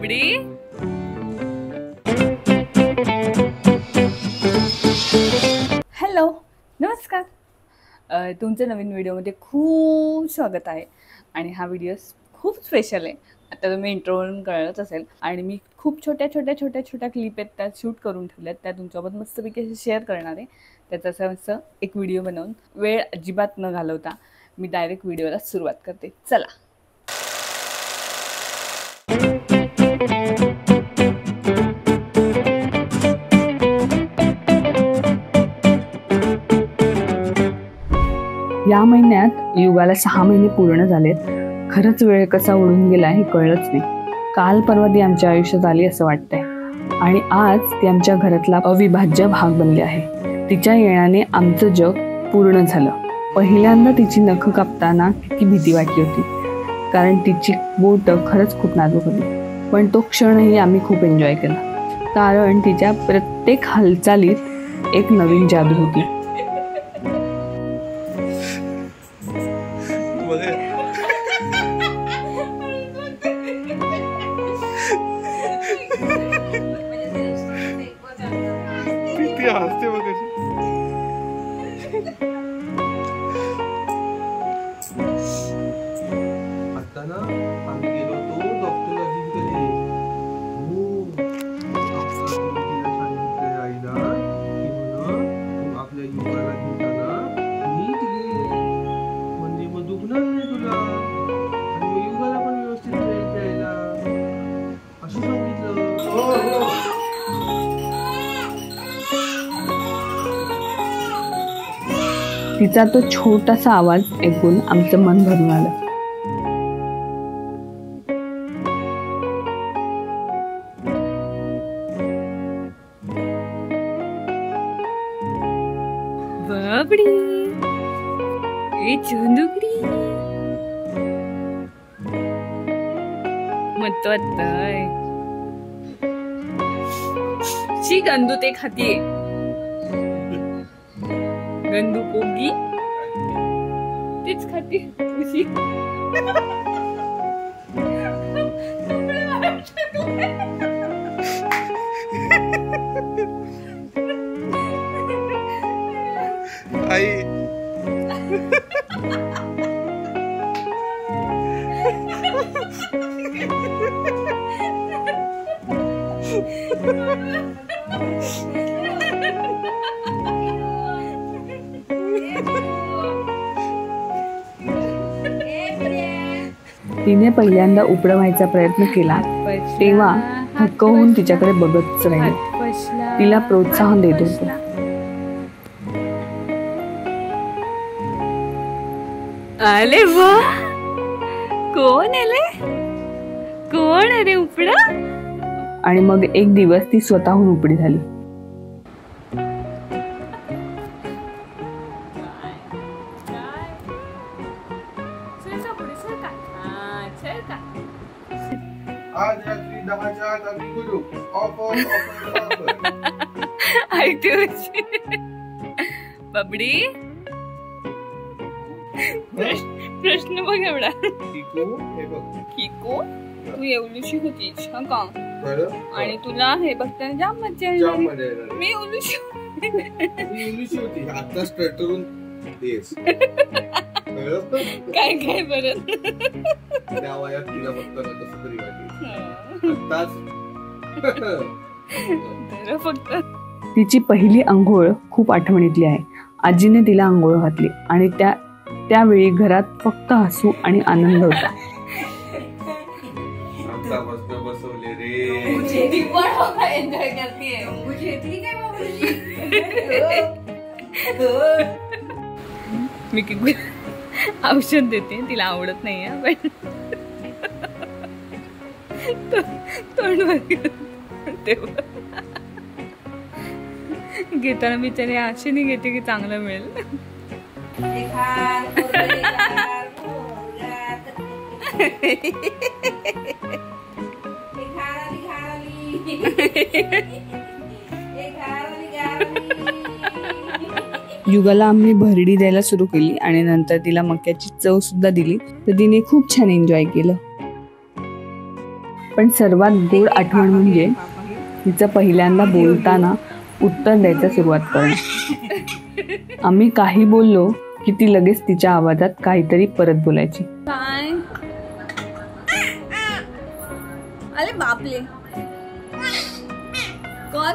बबडी hello नमस्कार, तुमच्या नवीन व्हिडिओमध्ये खूप स्वागत आहे. आणि हा व्हिडिओ खूप स्पेशल आहे. आता तुम्ही इंट्रोवरून कळलंच असेल. आणि मी खूप छोट्या क्लिप आहेत त्या शूट करून ठेवल्यात, त्या तुमच्यासोबत मस्तपैकी शेअर करणार आहे. त्याचा असं एक व्हिडिओ बनवून वेळ अजिबात न घालवता मी डायरेक्ट व्हिडिओला सुरुवात करते. चला. या महिन्यात युगाला 6 महिने पूर्ण झालेत. खरंच वेळ कसा उडून गेला हे कळलंच नाही. काल परवा ती आमच्या आयुष्यात आली असं वाटतंय आणि आज ती आमच्या घरातला अविभाज्य भाग बनले आहे. तिच्या येण्याने आमचं जग पूर्ण झालं. पहिल्यांदा तिची नखं कापताना किती भीती वाटली होती, कारण तिची बोटं खरंच खूप नाजूक होती. पण तो क्षणही आम्ही खूप एन्जॉय केला, कारण तिच्या प्रत्येक हालचालीत एक नवीन जादू होती. आता ना आम्ही गेलो होतो डॉक्टर अजिंक्यकडे. डॉक्टर सांगितलं आईला की म्हणून आपल्या युगाला घेताना नीट घे, म्हणजे मग दुखणार नाही तुला आणि मग युगाला पण व्यवस्थित राहील द्यायला असं सांगितलं. तिचा तो छोटासा आवाज ऐकून आमचं मन भरून आलं. बबडी ए चुंदुकडी मत वाटतंय शी गंदू ते खातीये. गंदू पोगी तेच खाते उशी. आई तिने पहिल्यांदा उपडं व्हायचा प्रयत्न केला तेव्हा हक्क होऊन तिच्याकडे बघतच राहिले. तिला प्रोत्साहन देत होतो. आले वा, कोण आले, कोण अरे उपडा. आणि मग एक दिवस ती स्वतःहून उपडी झाली. आज रात्री 10च्या आत आम्ही बोलू ऑफर. बबडी प्रश्न बघ एवढा. किको तू एवढीशी होतीस का आणि तुला हे बघताना जाम मज्जा येणार. मी एवढीशी होती आता स्टार्टरून काय काय बरं त्या वयात तिला बघताना कसं तरी वाटलं. फक्त तिची पहिली अंघोळ खूप आठवणीतली आहे. आजीने तिला अंघोळ घातली आणि त्यावेळी घरात फक्त हसू आणि आनंद होता. बसवले रे मी किती औषध देते, तिला आवडत नाही पण घेताना बिचारी आशेने घेते की चांगलं मिळेल. युगाला आम्ही भरडी द्यायला सुरू केली आणि नंतर तिला मक्याची चव सुद्धा दिली, तर तिने खूप छान एन्जॉय केलं. पण सर्वात गोड आठवण म्हणजे तिचं पहिल्यांदा बोलताना उत्तर द्यायला सुरुवात करणं. आम्ही काही बोललो की ती लगेच तिच्या आवाजात काहीतरी परत बोलायची. काय अरे बापले का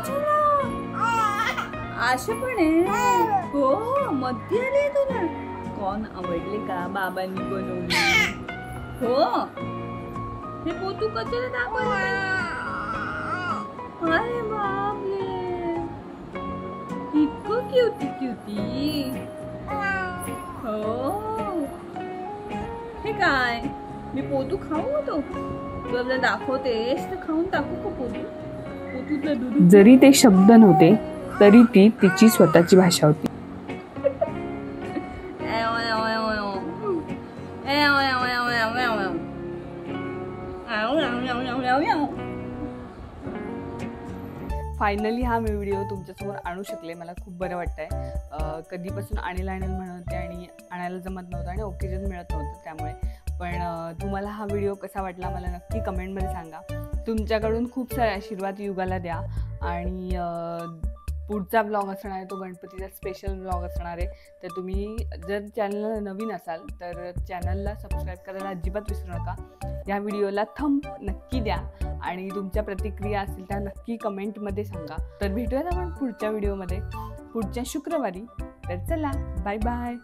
असे पण आहे हो मध्ये आले तुला कोण आवडले का बाबांनी बनवली हो हे पोतू कशाला दाखवलं अरे बापले इतकं क्युटी हो हे काय मी पोतू खाऊ होतो तुला दाखवतेस तर खाऊन टाकू का पोतूतलं दूध. जरी ते शब्द नव्हते तरी ती तिची स्वतःची भाषा होती. फायनली हा मी व्हिडिओ तुमच्यासमोर आणू शकले. मला खूप बरं वाटतंय. कधीपासून आणेल म्हणत होते आणि आणायला जमत नव्हतं आणि ओकेजन मिळत नव्हतं त्यामुळे. पण तुम्हाला हा व्हिडिओ कसा वाटला मला नक्की कमेंटमध्ये सांगा. तुमच्याकडून खूप सारे आशीर्वाद युगाला द्या. आणि पुढचा ब्लॉग असणार आहे तो गणपतीचा स्पेशल ब्लॉग असणार आहे. तर तुम्ही जर चॅनलला नवीन असाल तर चॅनलला सबस्क्राईब करायला अजिबात विसरू नका. या व्हिडिओला थंब नक्की द्या आणि तुमच्या प्रतिक्रिया असतील त्या नक्की कमेंटमध्ये सांगा. तर भेटूयात आपण पुढच्या व्हिडिओमध्ये पुढच्या शुक्रवारी. तर चला बाय बाय.